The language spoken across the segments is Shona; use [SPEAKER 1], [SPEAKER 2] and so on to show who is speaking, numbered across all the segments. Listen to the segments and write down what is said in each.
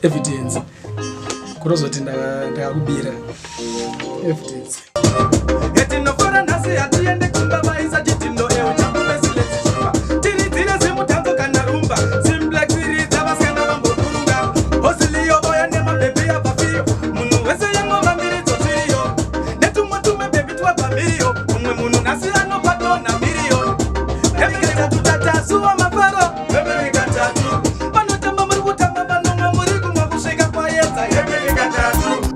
[SPEAKER 1] Evidence. Kurozoti ndakakubira. Evidence.
[SPEAKER 2] Etinofara nasi atiende kumba vaisa titindo eo chambo besile zishimba. Tiri tire zimu tango kana rumba. Sim black series avaskana mambo kurunga. Hosiliyo oya nema baby ya papiyo. Munu wese yango mambiri zotirio. Netu matume baby tuwa pamirio. Umwe munu nasi ano pato na milion. Emikata tutata suwa mafaro. Emikata tu. Manu tamba mrugu tamba manu mamurigu mabushika kwa yeta. Emikata tu.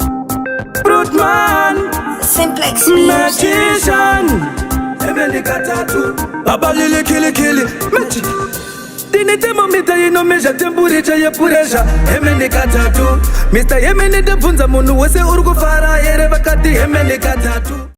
[SPEAKER 2] Brutman.
[SPEAKER 3] Simplex
[SPEAKER 2] Magician. Emikata tu. Baba lili kili kili. Magic. Dini temo mita yino meja tempuricha ye puresha. Emikata tu. Mr. Yemeni de punza munu wese urgu fara yere vakati emikata tu.